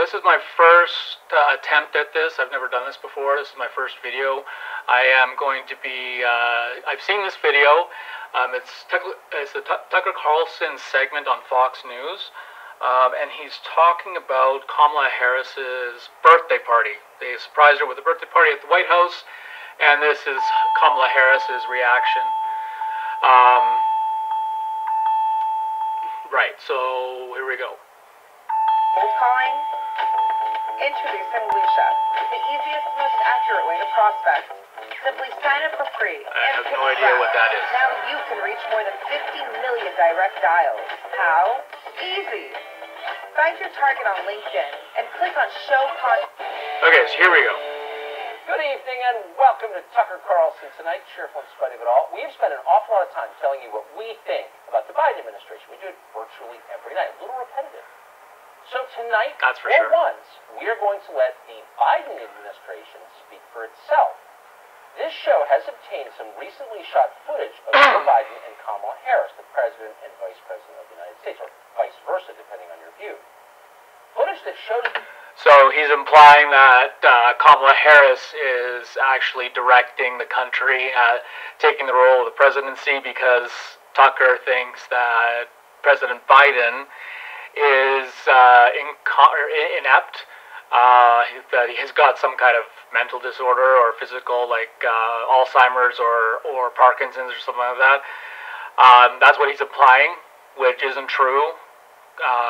this is my first attempt at this. I've never done this before. This is my first video. I am going to be, I've seen this video. It's a Tucker Carlson segment on Fox News. And he's talking about Kamala Harris's birthday party. They surprised her with a birthday party at the White House. And this is Kamala Harris's reaction. Right, so here we go. Cold calling. Introducing Lucia, the easiest, most accurate way to prospect. Simply sign up for free. I have no idea what that is. Now you can reach more than 50 million direct dials. How? Easy. Find your target on LinkedIn and click on Show Contact. Okay, so here we go. Good evening and welcome to Tucker Carlson Tonight, cheerful in spite of it all. We've spent an awful lot of time telling you what we think about the Biden administration. We do it virtually every night, a little repetitive. So tonight, for once, we are going to let the Biden administration speak for itself. This show has obtained some recently shot footage of Joe Biden and Kamala Harris, the President and Vice President of the United States, or vice versa, depending on your view. Footage that shows... So he's implying that Kamala Harris is actually directing the country, taking the role of the presidency, because Tucker thinks that President Biden is inept, that he has got some kind of mental disorder or physical, like Alzheimer's or Parkinson's or something like that. That's what he's implying, which isn't true.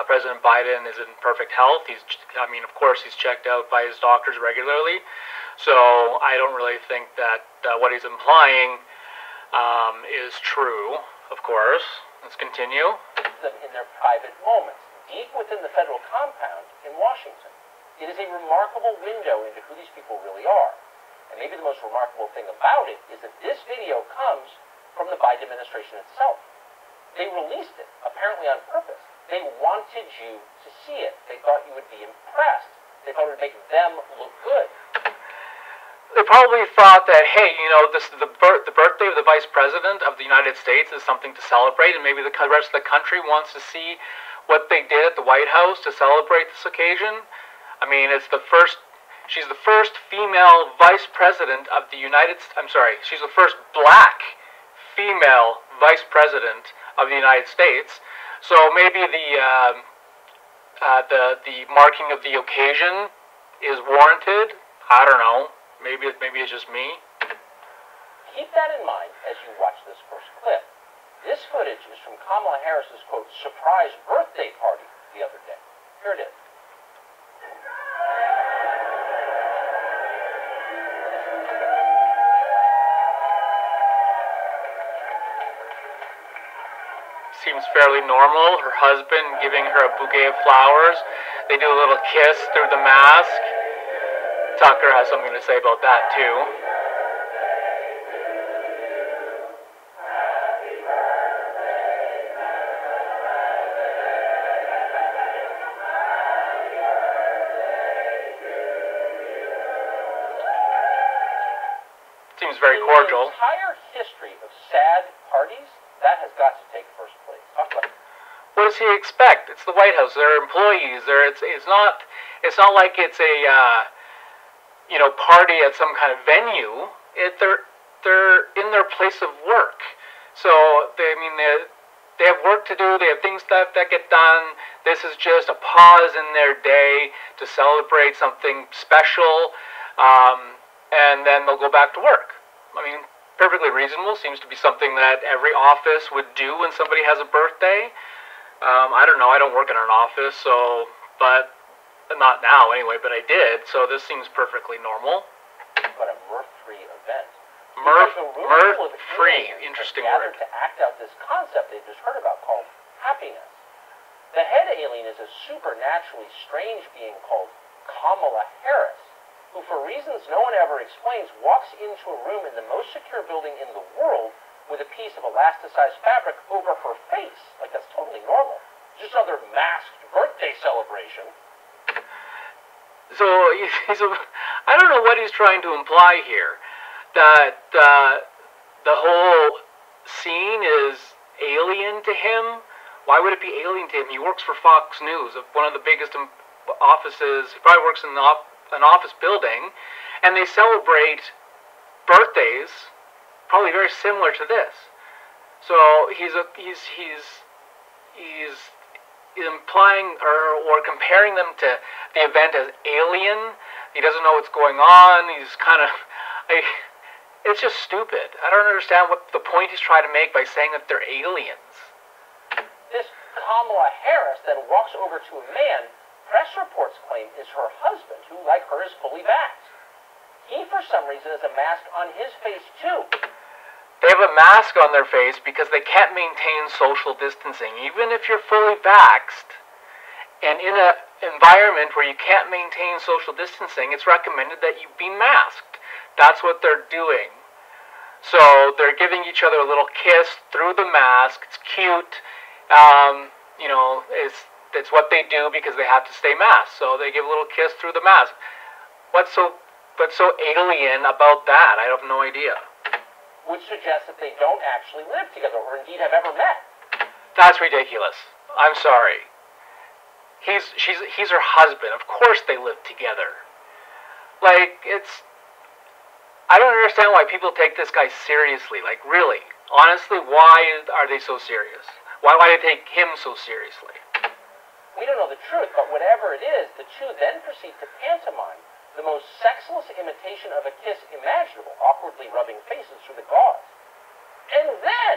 President Biden is in perfect health. Of course, he's checked out by his doctors regularly. So I don't really think that what he's implying is true, of course. Let's continue. Them in their private moments, deep within the federal compound in Washington. It is a remarkable window into who these people really are. And maybe the most remarkable thing about it is that this video comes from the Biden administration itself. They released it, apparently on purpose. They wanted you to see it. They thought you would be impressed. They thought it would make them look good. They probably thought that, hey, the birthday of the Vice President of the United States is something to celebrate, and maybe the rest of the country wants to see what they did at the White House to celebrate this occasion. I mean, she's the first female Vice President of the she's the first black female Vice President of the United States. So maybe the marking of the occasion is warranted. I don't know. Maybe it's just me. Keep that in mind as you watch this first clip. This footage is from Kamala Harris's, quote, surprise birthday party the other day. Here it is. Seems fairly normal. Her husband giving her a bouquet of flowers. They do a little kiss through the mask. Tucker has something to say about that too. Seems very cordial. In the entire history of sad parties, that has got to take first place. Talk about it. What does he expect? It's the White House. They're employees. It's not like it's a party at some kind of venue. They're in their place of work. So they have work to do. They have things that get done. This is just a pause in their day to celebrate something special, and then they'll go back to work. I mean, perfectly reasonable. Seems to be something that every office would do when somebody has a birthday. I don't know. I don't work in an office, but not now anyway. But I did, so this seems perfectly normal. But a mirth-free event. Mirth-free. Interesting word. To act out this concept they just heard about called happiness. The head alien is a supernaturally strange being called Kamala Harris, who, for reasons no one ever explains, walks into a room in the most secure building in the world with a piece of elasticized fabric over her face. Like, that's totally normal. Just another masked birthday celebration. So, I don't know what he's trying to imply here. That the whole scene is alien to him? Why would it be alien to him? He works for Fox News, one of the biggest offices. He probably works in an office building, and they celebrate birthdays, probably very similar to this. So he's implying or comparing them to the event as alien. He doesn't know what's going on. He's kind of it's just stupid. I don't understand what the point he's trying to make by saying that they're aliens. This Kamala Harris then walks over to a man press reports claim is her husband, who, like her, is fully vaxxed. He, for some reason, has a mask on his face, too. They have a mask on their face because they can't maintain social distancing. Even if you're fully vaxxed, and in an environment where you can't maintain social distancing, it's recommended that you be masked. That's what they're doing. So they're giving each other a little kiss through the mask. It's cute. It's what they do because they have to stay masked. So they give a little kiss through the mask. What's so alien about that? I have no idea. Which suggests that they don't actually live together or indeed have ever met. That's ridiculous. I'm sorry. He's her husband. Of course they live together. I don't understand why people take this guy seriously. Like, really. Honestly, why are they so serious? Why do they take him so seriously? We don't know the truth, but whatever it is, the two then proceed to pantomime the most sexless imitation of a kiss imaginable, awkwardly rubbing faces through the gauze. And then,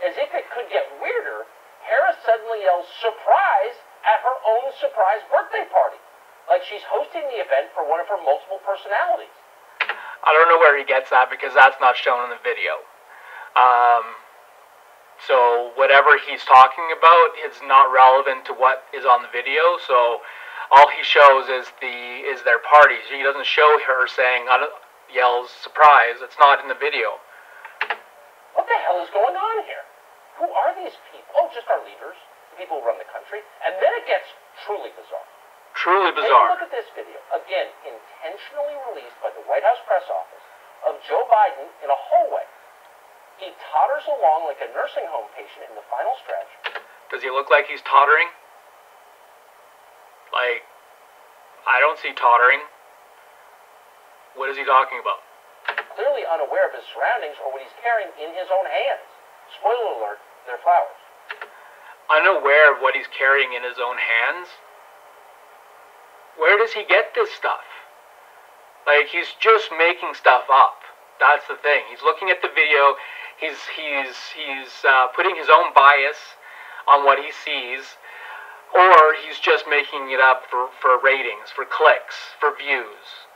as if it could get weirder, Harris suddenly yells surprise at her own surprise birthday party, like she's hosting the event for one of her multiple personalities. I don't know where he gets that because that's not shown in the video. So whatever he's talking about is not relevant to what is on the video. So all he shows is their party. He doesn't show her saying, yells surprise. It's not in the video. What the hell is going on here? Who are these people? Oh, just our leaders, the people who run the country. And then it gets truly bizarre. Truly bizarre. Take a look at this video, again, intentionally released by the White House press office, of Joe Biden in a hallway. He totters along like a nursing home patient in the final stretch. Does he look like he's tottering? Like, I don't see tottering. What is he talking about? Clearly unaware of his surroundings or what he's carrying in his own hands. Spoiler alert, they're flowers. Unaware of what he's carrying in his own hands? Where does he get this stuff? Like, he's just making stuff up. That's the thing. He's looking at the video. He's putting his own bias on what he sees, or he's just making it up for ratings, for clicks, for views,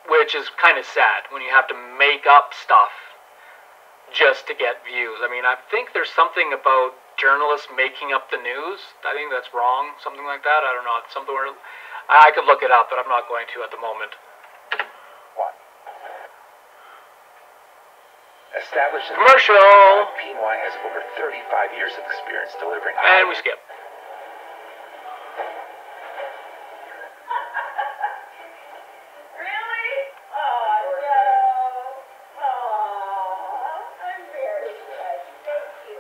which is kind of sad when you have to make up stuff just to get views. I mean, I think there's something about journalists making up the news. I think that's wrong, something like that. I don't know. It's something where I could look it up, but I'm not going to at the moment. What? Established in Commercial. PNY has over 35 years of experience delivering. And we skip. Really? Oh, no. Oh, I'm very good. Thank you.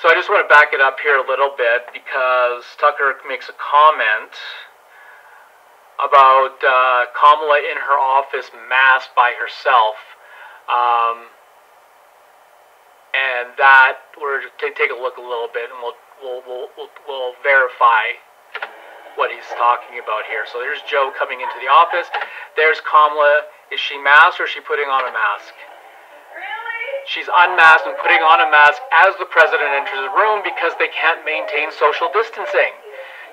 So I just want to back it up here a little bit because Tucker makes a comment about Kamala in her office masked by herself. And that we're take a look a little bit, and we'll verify what he's talking about here. So there's Joe coming into the office. There's Kamala. Is she masked or is she putting on a mask? Really? She's unmasked and putting on a mask as the president enters the room because they can't maintain social distancing.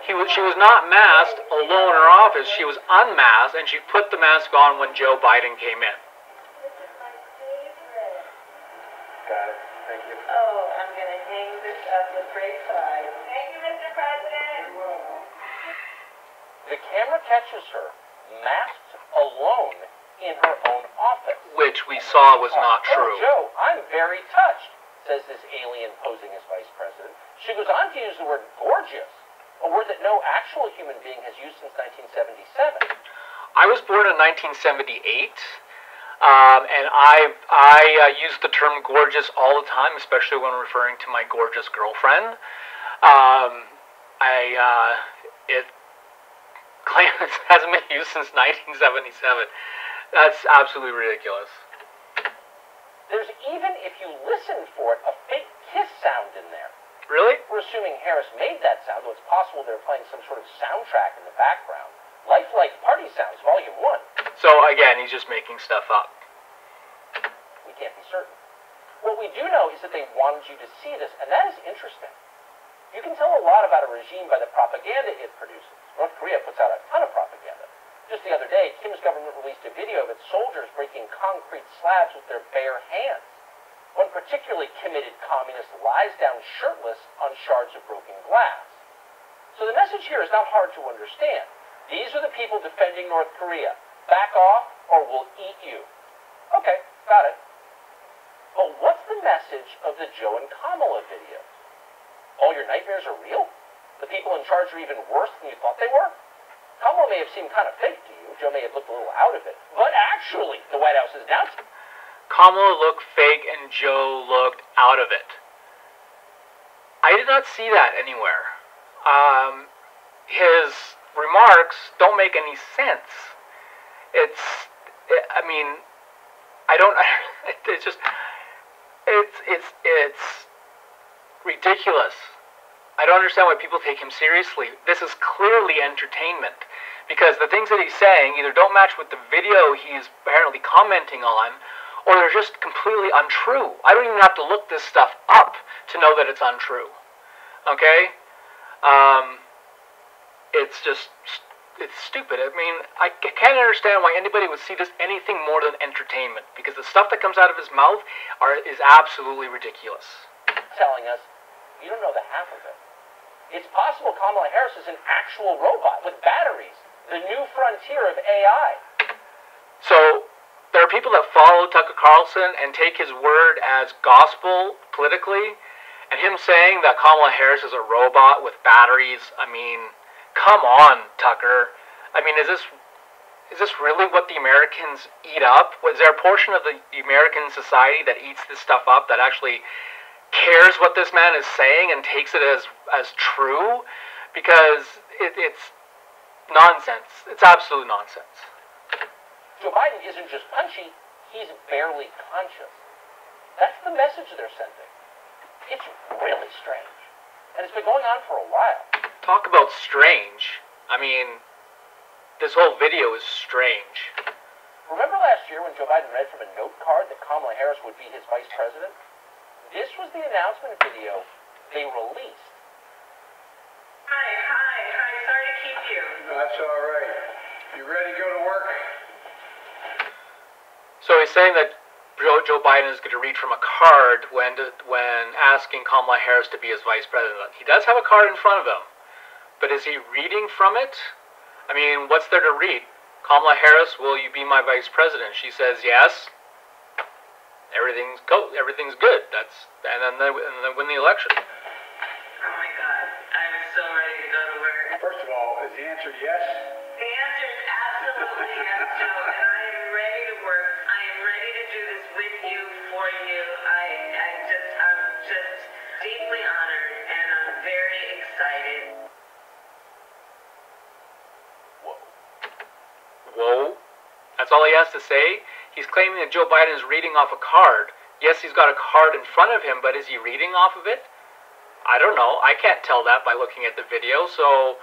She was not masked alone in her office. She was unmasked, and she put the mask on when Joe Biden came in. This is my favorite. Got it. Thank you. Oh, I'm going to hang this up with great pride. Thank you, Mr. President. The camera catches her masked alone in her own office. Which we saw was not true. Oh, Joe, I'm very touched, says this alien posing as vice president. She goes on to use the word gorgeous, a word that no actual human being has used since 1977. I was born in 1978, and I use the term gorgeous all the time, especially when referring to my gorgeous girlfriend. it claims it hasn't been used since 1977. That's absolutely ridiculous. There's even, if you listen for it, a fake kiss sound in there. Really? We're assuming Harris made that sound, though it's possible they're playing some sort of soundtrack in the background. Lifelike Party Sounds, Volume 1. So, again, he's just making stuff up. We can't be certain. What we do know is that they wanted you to see this, and that is interesting. You can tell a lot about a regime by the propaganda it produces. North Korea puts out a ton of propaganda. Just the other day, Kim's government released a video of its soldiers breaking concrete slabs with their bare hands. One particularly committed communist lies down shirtless on shards of broken glass. So the message here is not hard to understand. These are the people defending North Korea. Back off, or we'll eat you. Okay, got it. But what's the message of the Joe and Kamala videos? All your nightmares are real? The people in charge are even worse than you thought they were? Kamala may have seemed kind of fake to you. Joe may have looked a little out of it. But actually, the White House is announcing. Kamala looked fake and Joe looked out of it. I did not see that anywhere. His remarks don't make any sense. It's ridiculous. I don't understand why people take him seriously. This is clearly entertainment. Because the things that he's saying either don't match with the video he's apparently commenting on, or they're just completely untrue. I don't even have to look this stuff up to know that it's untrue. Okay? It's stupid. I mean, I can't understand why anybody would see this anything more than entertainment, because the stuff that comes out of his mouth is absolutely ridiculous. Telling us, you don't know the half of it. It's possible Kamala Harris is an actual robot with batteries, the new frontier of AI. So, there are people that follow Tucker Carlson and take his word as gospel politically, and him saying that Kamala Harris is a robot with batteries, I mean, come on, Tucker. I mean, is this really what the Americans eat up? Was there a portion of the American society that eats this stuff up, that actually cares what this man is saying and takes it as true? Because it's nonsense. It's absolute nonsense. Joe Biden isn't just punchy, he's barely conscious. That's the message they're sending. It's really strange. And it's been going on for a while. Talk about strange. I mean, this whole video is strange. Remember last year when Joe Biden read from a note card that Kamala Harris would be his vice president? This was the announcement video they released. Hi, sorry to keep you. That's all right. You ready to go to work? So he's saying that Joe Biden is going to read from a card when asking Kamala Harris to be his vice president. He does have a card in front of him, but is he reading from it? I mean, what's there to read? Kamala Harris, will you be my vice president? She says yes. Everything's good. And then they win the election. Oh my God, I'm so ready to go to work. First of all, is the answer yes? The answer is absolutely yes, Joe, and I am ready to work. I am ready to do this with you, for you. I'm just deeply honored, and I'm very excited. Whoa. That's all he has to say? He's claiming that Joe Biden is reading off a card. Yes, he's got a card in front of him, but is he reading off of it? I don't know. I can't tell that by looking at the video. So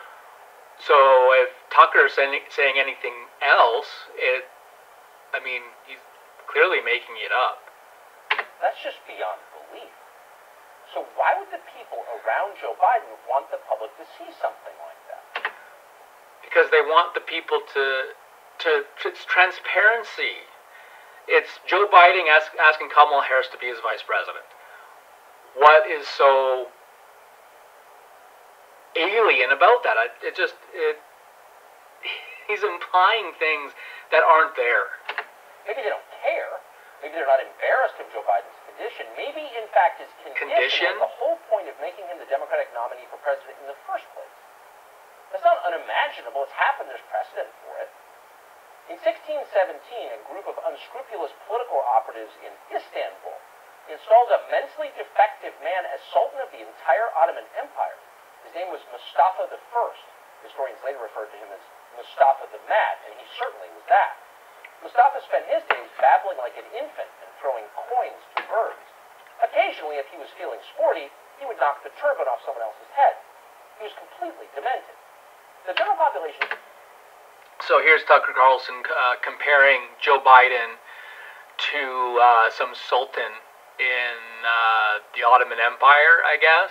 if Tucker's saying anything else, he's clearly making it up. That's just beyond belief. So why would the people around Joe Biden want the public to see something like that? Because they want the people it's transparency. It's Joe Biden asking Kamala Harris to be his vice president. What is so alien about that? He's implying things that aren't there. Maybe they don't care. Maybe they're not embarrassed of Joe Biden's condition. Maybe, in fact, his condition was the whole point of making him the Democratic nominee for president in the first place. That's not unimaginable. It's happened. There's precedent for it. In 1617, a group of unscrupulous political operatives in Istanbul installed a mentally defective man as Sultan of the entire Ottoman Empire. His name was Mustafa I. Historians later referred to him as Mustafa the Mad, and he certainly was that. Mustafa spent his days babbling like an infant and throwing coins to birds. Occasionally, if he was feeling sporty, he would knock the turban off someone else's head. He was completely demented. The general population... So here's Tucker Carlson comparing Joe Biden to some sultan in the Ottoman Empire, I guess.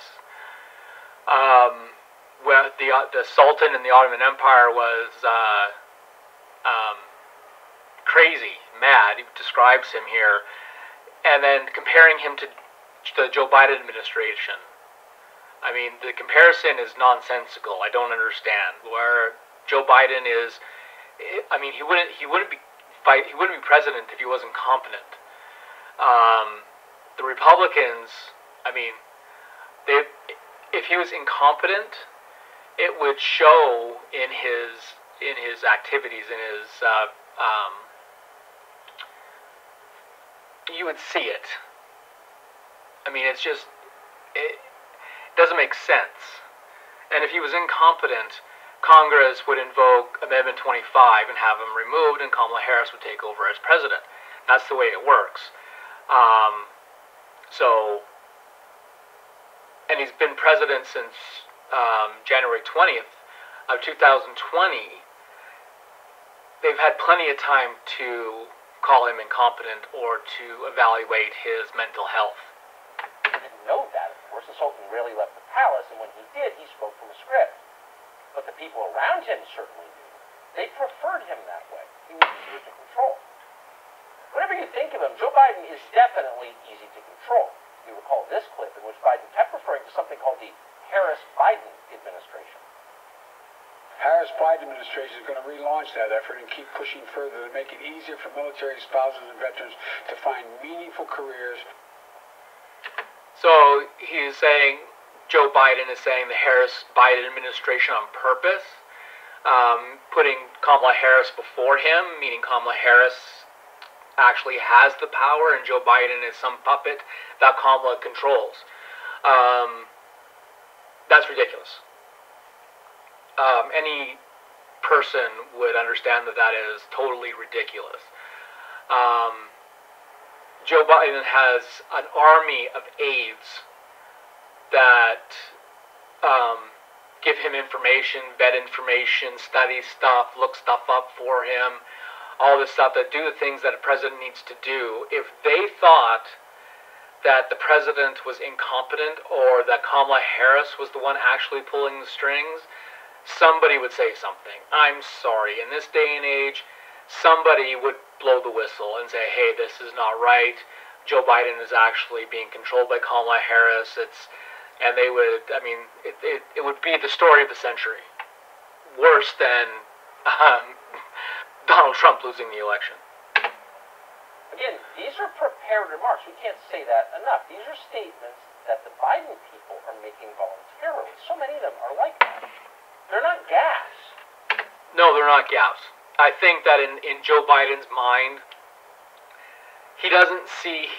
Well, the sultan in the Ottoman Empire was crazy, mad. He describes him here, and then comparing him to the Joe Biden administration. I mean, the comparison is nonsensical. I don't understand. Where Joe Biden is, I mean, he wouldn't be president if he wasn't competent. The Republicans, I mean, if he was incompetent, it would show in his activities, in his you would see it. I mean, it doesn't make sense. And if he was incompetent, Congress would invoke Amendment 25 and have him removed, and Kamala Harris would take over as president. That's the way it works. And he's been president since January 20th of 2020. They've had plenty of time to call him incompetent or to evaluate his mental health. He didn't know that, of course. The Sultan rarely left the palace, and when he did, he spoke from a script. But the people around him certainly knew. They preferred him that way. He was easier to control. Whenever you think of him, Joe Biden is definitely easy to control. You recall this clip in which Biden kept referring to something called the Harris-Biden administration. Harris-Biden administration is going to relaunch that effort and keep pushing further to make it easier for military spouses and veterans to find meaningful careers. So he's saying, Joe Biden is saying the Harris-Biden administration on purpose, putting Kamala Harris before him, meaning Kamala Harris actually has the power and Joe Biden is some puppet that Kamala controls. That's ridiculous. Any person would understand that that is totally ridiculous. Joe Biden has an army of aides that give him information, vet information, study stuff, look stuff up for him, all this stuff, that do the things that a president needs to do. If they thought that the president was incompetent or that Kamala Harris was the one actually pulling the strings, somebody would say something. I'm sorry. In this day and age, somebody would blow the whistle and say, hey, this is not right. Joe Biden is actually being controlled by Kamala Harris. And they would, I mean, it would be the story of the century. Worse than Donald Trump losing the election. Again, these are prepared remarks. We can't say that enough. These are statements that the Biden people are making voluntarily. So many of them are like that. They're not gaffes. No, they're not gaffes. I think that in Joe Biden's mind, he doesn't see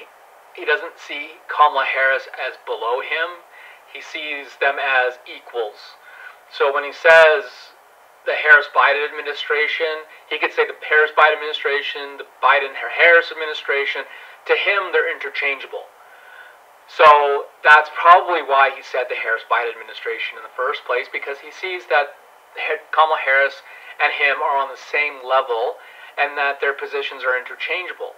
Kamala Harris as below him. He sees them as equals. So when he says the Harris-Biden administration, he could say the Harris-Biden administration, the Biden-Harris administration. To him, they're interchangeable. So that's probably why he said the Harris-Biden administration in the first place, because he sees that Kamala Harris and him are on the same level and that their positions are interchangeable.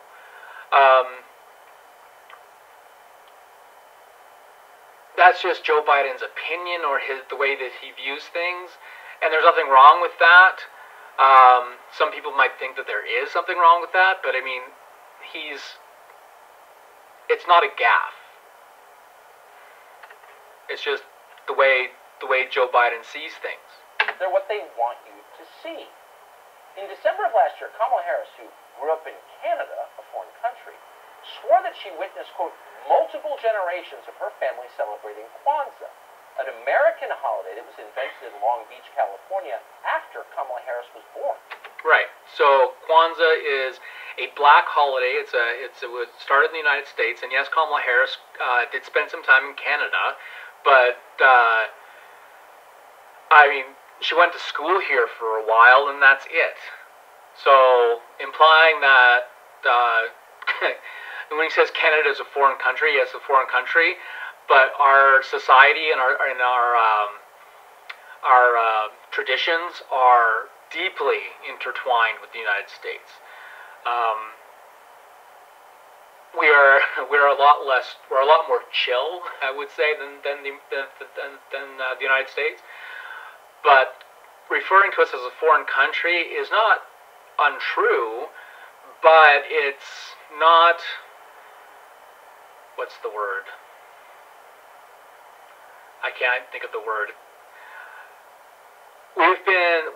That's just Joe Biden's opinion or the way that he views things, and there's nothing wrong with that. Some people might think that there is something wrong with that, but I mean, it's not a gaffe. It's just the way Joe Biden sees things. They're what they want you to see. In December of last year, Kamala Harris, who grew up in Canada, a foreign country, swore that she witnessed, quote, multiple generations of her family celebrating Kwanzaa, an American holiday that was invented in Long Beach, California, after Kamala Harris was born. Right. So Kwanzaa is a black holiday. It was started in the United States, and yes, Kamala Harris did spend some time in Canada, but I mean, she went to school here for a while, and that's it. So, implying that when he says Canada is a foreign country, yes, a foreign country, but our society and our traditions are deeply intertwined with the United States. We're a lot more chill, I would say, than the United States. But referring to us as a foreign country is not untrue, but it's not, what's the word? I can't think of the word. We've been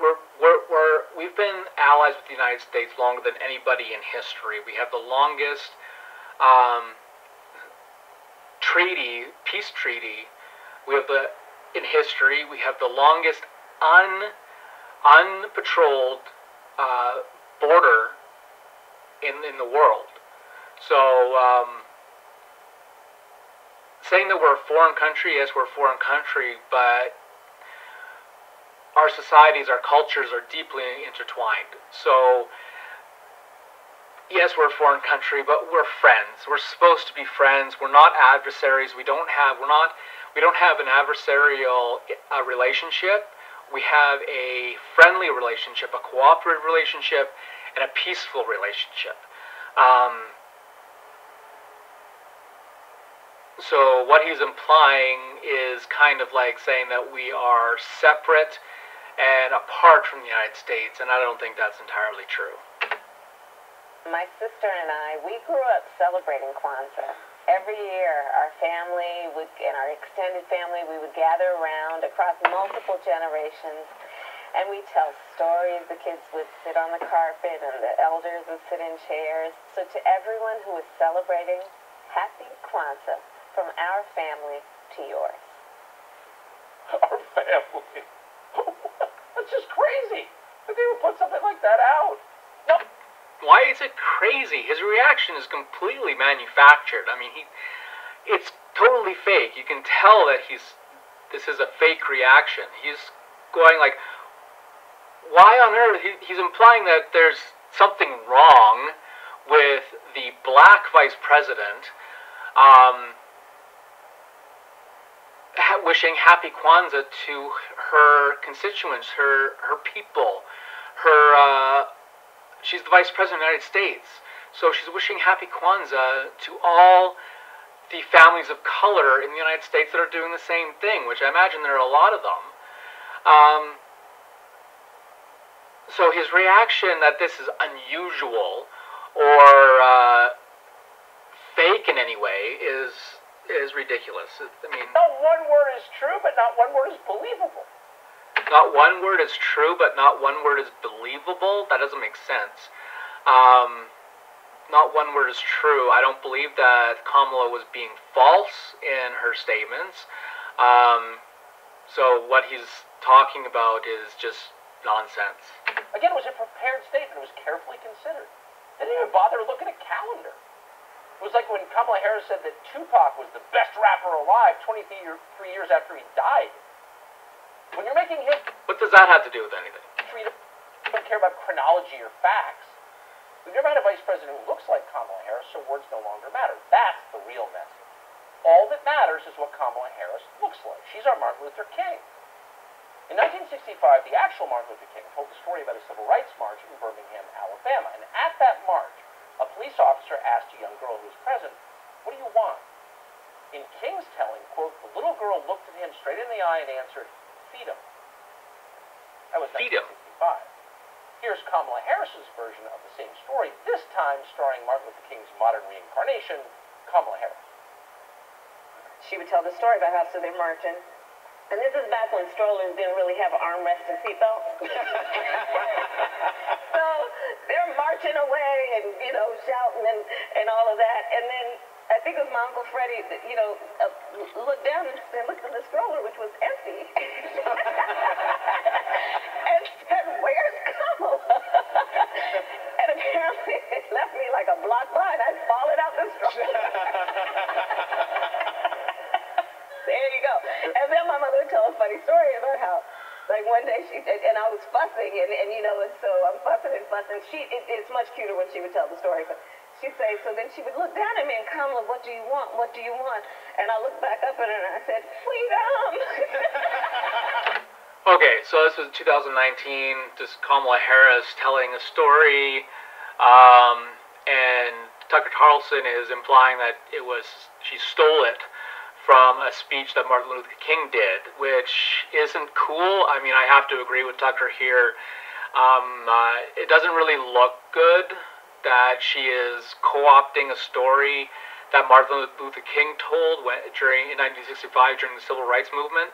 allies with the United States longer than anybody in history. We have the longest peace treaty. In history. We have the longest unpatrolled border in the world. So saying that we're a foreign country, yes, we're a foreign country, but our societies, our cultures are deeply intertwined. So yes, we're a foreign country, but we're friends. We're supposed to be friends. We're not adversaries. We don't have an adversarial relationship. We have a friendly relationship, a cooperative relationship, and a peaceful relationship. So what he's implying is kind of like saying that we are separate and apart from the United States, and I don't think that's entirely true. My sister and I, we grew up celebrating Kwanzaa. Every year, our family and our extended family, we would gather around across multiple generations, and we'd tell stories. The kids would sit on the carpet, and the elders would sit in chairs. So to everyone who is celebrating, happy Kwanzaa from our family to yours. Our family? That's just crazy that they would put something like that out. No. Why is it crazy? His reaction is completely manufactured. I mean, it's totally fake. You can tell that this is a fake reaction. He's going like, why on earth? He's implying that there's something wrong with the black vice president wishing happy Kwanzaa to her constituents, her people, she's the Vice President of the United States, so she's wishing happy Kwanzaa to all the families of color in the United States that are doing the same thing, which I imagine there are a lot of them. So his reaction that this is unusual or fake in any way is ridiculous. I mean, not one word is true, but not one word is believable. Not one word is true, but not one word is believable? That doesn't make sense. Not one word is true. I don't believe that Kamala was being false in her statements. So what he's talking about is just nonsense. Again, it was a prepared statement. It was carefully considered. They didn't even bother to look at a calendar. It was like when Kamala Harris said that Tupac was the best rapper alive 23 years after he died. When you're making hits... What does that have to do with anything? You don't care about chronology or facts. We've never had a vice president who looks like Kamala Harris, so words no longer matter. That's the real message. All that matters is what Kamala Harris looks like. She's our Martin Luther King. In 1965, the actual Martin Luther King told the story about a civil rights march in Birmingham, Alabama. And at that march, a police officer asked a young girl who was present, "What do you want?" In King's telling, quote, the little girl looked at him straight in the eye and answered, "Freedom." That was 1965. Here's Kamala Harris's version of the same story, this time starring Martin Luther King's modern reincarnation, Kamala Harris. She would tell the story about how they're marching. And this is back when strollers didn't really have armrests and seatbelts. So they're marching away and, shouting and all of that. And then I think it was my Uncle Freddie, looked down and looked at the stroller, which was empty. And said, "Where's Kamala?" And apparently it left me like a block line. I'd fallen out the stroller. There you go. And then my mother would tell a funny story about how Like one day and I was fussing, and you know, and so I'm fussing and fussing. It's much cuter when she would tell the story, but she'd say, so then she would look down at me and, Kamala, what do you want? What do you want? And I looked back up at her and I said, freedom. Okay, so this was 2019, just Kamala Harris telling a story, and Tucker Carlson is implying that she stole it from a speech that Martin Luther King did, which isn't cool. I mean, I have to agree with Tucker here. It doesn't really look good that she is co-opting a story that Martin Luther King told in 1965 during the Civil Rights Movement.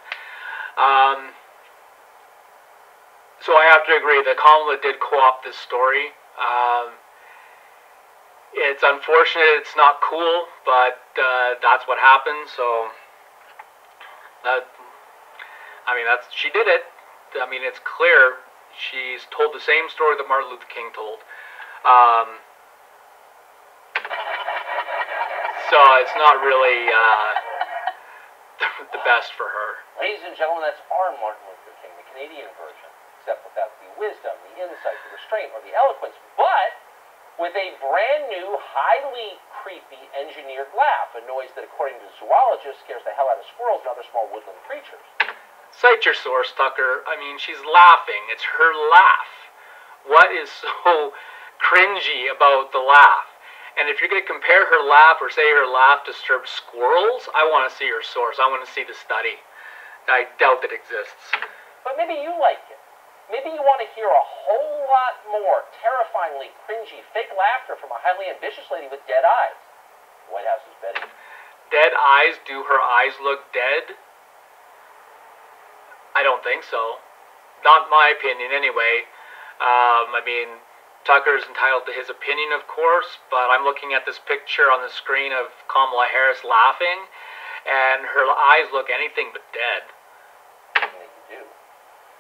So I have to agree that Kamala did co-opt this story. It's unfortunate, it's not cool, but that's what happened. So she did it. I mean, it's clear she's told the same story that Martin Luther King told. So it's not really the best for her. Ladies and gentlemen, that's our Martin Luther King, the Canadian version, except without the wisdom, the insight, the restraint, or the eloquence, but with a brand new, highly creepy engineered laugh, a noise that, according to zoologists, scares the hell out of squirrels and other small woodland creatures. Cite your source, Tucker. I mean, she's laughing. It's her laugh. What is so cringy about the laugh? And if you're going to compare her laugh or say her laugh disturbs squirrels, I want to see her source. I want to see the study. I doubt it exists. But maybe you like it. Maybe you want to hear a whole lot more terrifyingly cringy fake laughter from a highly ambitious lady with dead eyes. The White House's Betty. Dead eyes? Do her eyes look dead? I don't think so. Not my opinion, anyway. I mean, Tucker's entitled to his opinion, of course, but I'm looking at this picture on the screen of Kamala Harris laughing, and her eyes look anything but dead. You do.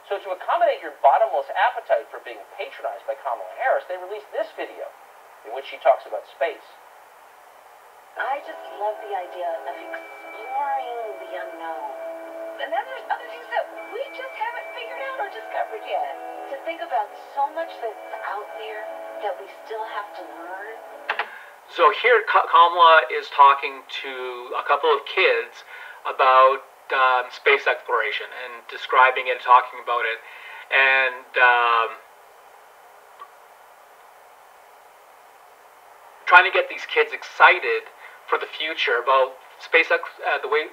So to accommodate your bottomless appetite for being patronized by Kamala Harris, they released this video, in which she talks about space. I just love the idea of exploring the unknown. And then there's other things that we just haven't figured out or discovered yet. To think about so much that's out there that we still have to learn. So here Kamala is talking to a couple of kids about space exploration and describing it and talking about it. And trying to get these kids excited for the future about space, the way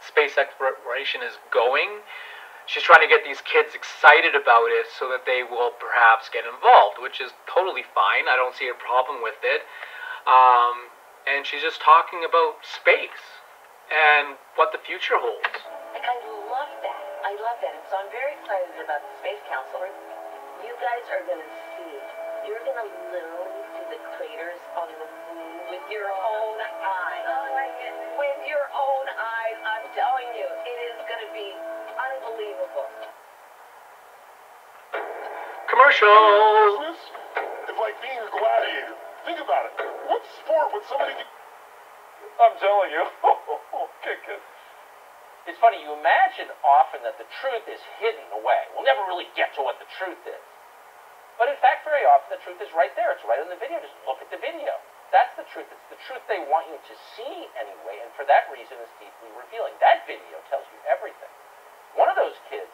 space exploration is going. She's trying to get these kids excited about it so that they will perhaps get involved, which is totally fine. I don't see a problem with it. And she's just talking about space and what the future holds. Like, I love that. I love that. And so I'm very excited about the Space Council. You guys are going to see, you're going to literally see the craters on the moon with your own eyes. Oh, my goodness. With your own eyes. I'm telling you, it is going to be unbelievable. Commercial! It's like being a gladiator. Think about it. What sport would somebody do? I'm telling you. Kick it. It's funny, you imagine often that the truth is hidden away. We'll never really get to what the truth is. But in fact, very often the truth is right there. It's right in the video. Just look at the video. That's the truth. It's the truth they want you to see anyway, and for that reason it's deeply revealing. That video tells you everything. One of those kids,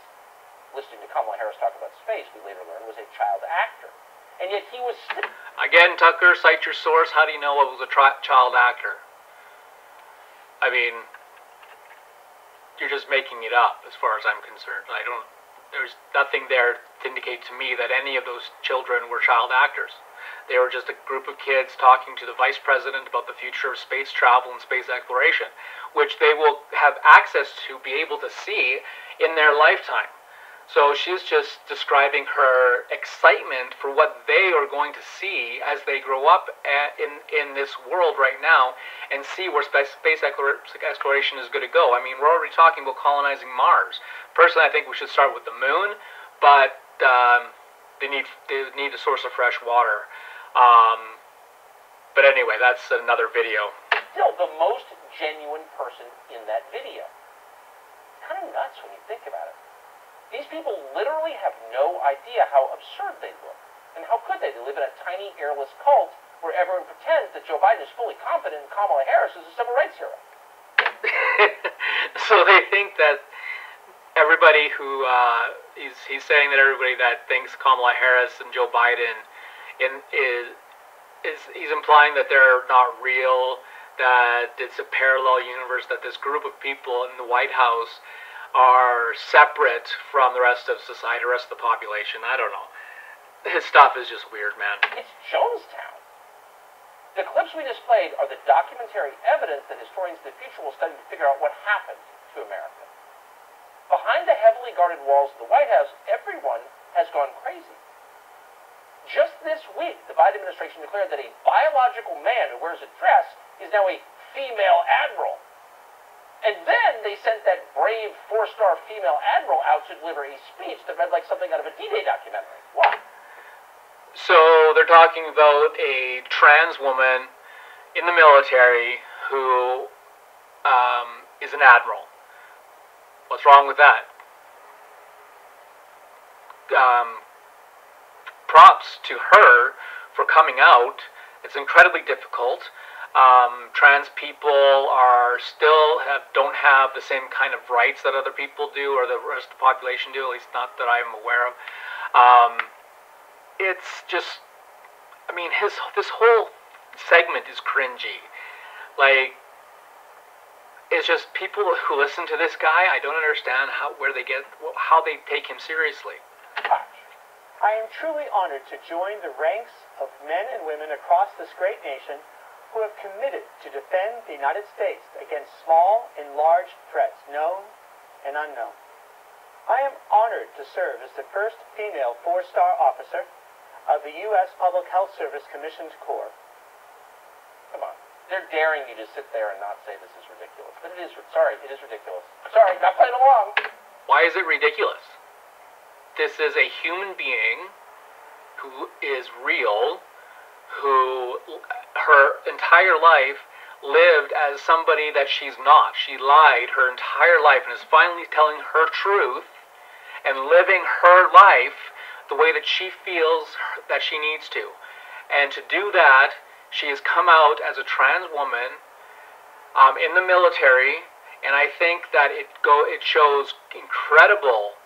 listening to Kamala Harris talk about space, we later learned was a child actor. And yet he was still... Again, Tucker, cite your source. How do you know it was a child actor? I mean, you're just making it up as far as I'm concerned. There's nothing there to indicate to me that any of those children were child actors. They were just a group of kids talking to the vice president about the future of space travel and space exploration, which they will have access to, be able to see in their lifetime. So she's just describing her excitement for what they are going to see as they grow up in this world right now and see where space exploration is going to go. I mean, we're already talking about colonizing Mars. Personally, I think we should start with the moon, but they need a source of fresh water. But anyway, that's another video. Still the most genuine person in that video. Kind of nuts when you think about it. These people literally have no idea how absurd they look. And how could they? They live in a tiny, airless cult where everyone pretends that Joe Biden is fully confident and Kamala Harris is a civil rights hero. So they think that everybody who he's saying that everybody that thinks Kamala Harris and Joe Biden he's implying that they're not real, that it's a parallel universe, that this group of people in the White House are separate from the rest of society, the rest of the population. I don't know. His stuff is just weird, man. It's Jonestown. The clips we displayed are the documentary evidence that historians of the future will study to figure out what happened to America. Behind the heavily guarded walls of the White House, everyone has gone crazy. Just this week, the Biden administration declared that a biological man who wears a dress is now a female admiral. And then they sent that brave four-star female admiral out to deliver a speech that read like something out of a D-Day documentary. Why? So they're talking about a trans woman in the military who is an admiral. What's wrong with that? Props to her for coming out. It's incredibly difficult. Trans people don't have the same kind of rights that other people do, or the rest of the population do, at least not that I'm aware of. It's just, I mean, this whole segment is cringy. Like, it's just people who listen to this guy, I don't understand how they take him seriously. I am truly honored to join the ranks of men and women across this great nation who have committed to defend the United States against small and large threats, known and unknown. I am honored to serve as the first female four-star officer of the U.S. Public Health Service Commissioned Corps. Come on. They're daring you to sit there and not say this is ridiculous. But it is ridiculous. Sorry, not playing along. Why is it ridiculous? This is a human being who is real, who her entire life lived as somebody that she's not. She lied her entire life and is finally telling her truth and living her life the way that she feels that she needs to. And to do that, she has come out as a trans woman in the military, and I think that it shows incredible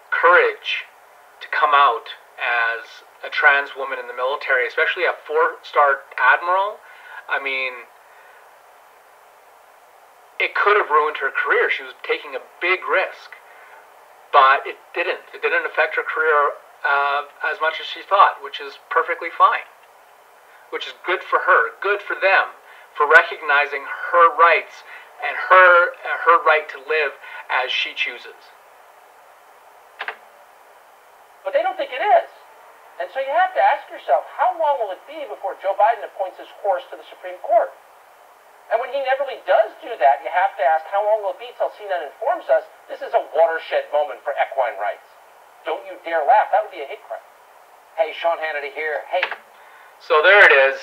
courage to come out as a trans woman in the military, especially a four-star admiral. I mean, it could have ruined her career. She was taking a big risk, but it didn't. It didn't affect her career as much as she thought, which is perfectly fine. Which is good for her, good for them, for recognizing her rights and her right to live as she chooses. But they don't think it is. And so you have to ask yourself, how long will it be before Joe Biden appoints his horse to the Supreme Court? And when he never really does do that, you have to ask, how long will it be till CNN informs us this is a watershed moment for equine rights? Don't you dare laugh. That would be a hate crime. Hey, Sean Hannity here. Hey. So there it is.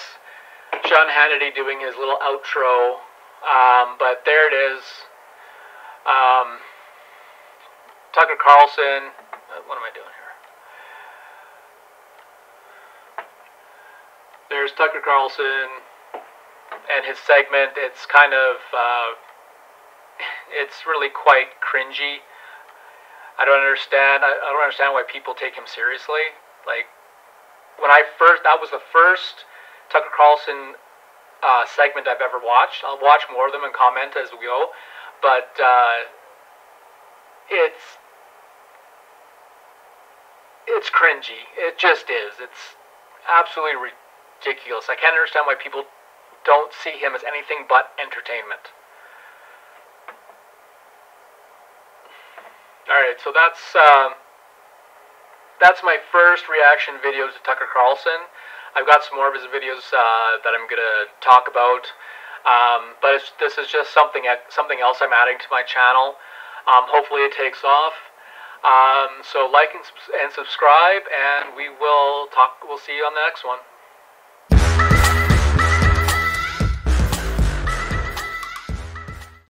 Sean Hannity doing his little outro. But there it is. Tucker Carlson. What am I doing here? There's Tucker Carlson and his segment. It's kind of, it's really quite cringy. I don't understand why people take him seriously. Like, that was the first Tucker Carlson segment I've ever watched. I'll watch more of them and comment as we go. But it's cringy. It just is. It's absolutely ridiculous. I can't understand why people don't see him as anything but entertainment. Alright, so that's my first reaction video to Tucker Carlson. I've got some more of his videos that I'm going to talk about. But this is just something else I'm adding to my channel. Hopefully it takes off. So like and subscribe, and we'll see you on the next one.